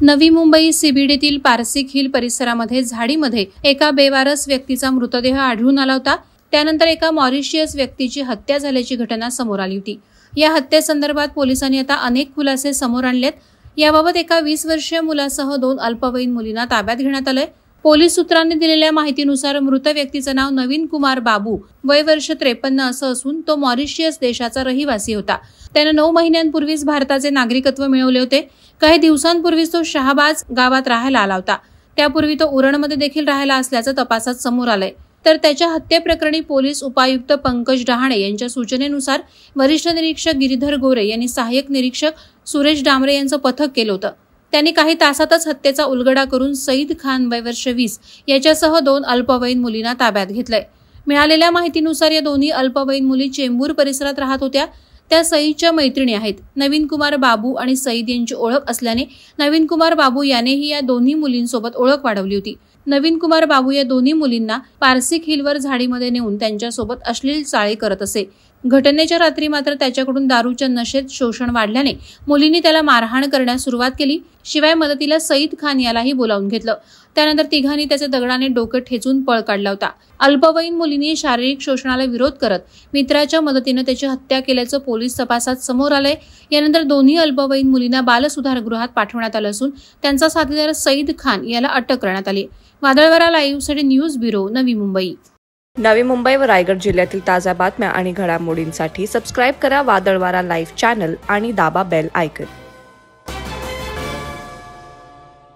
Navi Mumbai सीबीडीतील Parsik hill परिसरामध्ये झाडीमध्ये एका बेवारस व्यक्तीचा मृतदेह आढळून आला होता। त्यानंतर एका मॉरिशियस व्यक्तीची हत्या झाल्याची घटना समोर आली होती। या हत्येसंदर्भात पोलिसांनी आता अनेक खुलासे समोर आणलेत। याबाबत एका 20 वर्षीय मुलासह 2 अल्पवयीन मुलींना ताब्यात घेण्यात आले। पोलीस सूत्रांनी दिलेल्या माहितीनुसार मृत व्यक्तीचे नाव नवीन कुमार बाबू, वय वर्ष 53 असं असून तो मॉरिशियस देशाचा रहिवासी होता। त्याने 9 महिन्यांपूर्वीच भारताचे नागरिकत्व मिळवले होते। काही दिवसांपूर्वीच तो शहाबाज गावात राहायला आला होता। त्यापूर्वी तो उरणमध्ये देखील राहायला असल्याचं तपासात समोर आलंय। तर त्याच्या हत्येप्रकरणी पोलीस उपायुक्त पंकज डहाणे यांच्या सूचनेनुसार वरिष्ठ निरीक्षक गिरीधर गोरे यांनी सहाय्यक निरीक्षक सुरेश डांबरे यांचं पथक केलं होतं। त्यांनी काही तासातच हत्येचा उलगडा करून सईद खान, वय वर्ष 20 याच्यासह 2 अल्पवयीन मुलींना ताब्यात घेतलंय। मिळालेल्या माहितीनुसार या दोन्ही अल्पवयीन मुली चेंबूर परिसरात राहत होत्या। त्या सईदच्या मैत्रिणी आहेत। नवीन कुमार बाबू आणि सईद यांची ओळख असल्याने नवीन कुमार बाबू यानेही या दोन्ही मुलींसोबत ओळख वाढवली होती। नवीन कुमार बाबू या दोन्ही मुलींना पारसिक हिलवर झाडीमध्ये नेऊन त्यांच्यासोबत अश्लील चाळे करत असे। घटनेच्या रात्री मात्र त्याच्याकडून दारूच्या नशेत शोषण वाढल्याने मुलींनी त्याला मारहाण करण्यास सुरुवात केली। शिवाय मदतीला सईद खान यालाही बोलावून घेतलं। त्यानंतर तिघांनी त्याचे दगडाने डोकं ठेचून पळ काढला होता। अल्पवयीन मुलींनी शारीरिक शोषणाला विरोध करत मित्राच्या मदतीने त्याची हत्या केल्याचं पोलीस तपासात समोर आलंय। यानंतर दोन्ही अल्पवयीन मुलींना बालसुधारगृहात पाठवण्यात आलं असून त्यांचा साथीदार सईद खान याला अटक करण्यात आली। वादळवारा लाईव्हसाठी न्यूज ब्युरो, नवी मुंबई। नवी मुंबई व रायगड जिल्ह्यातील ताज्या बातम्या आणि घडामोडींसाठी सबस्क्राईब करा वादळवारा लाईव्ह चॅनल आणि दाबा बेल आयकॉन।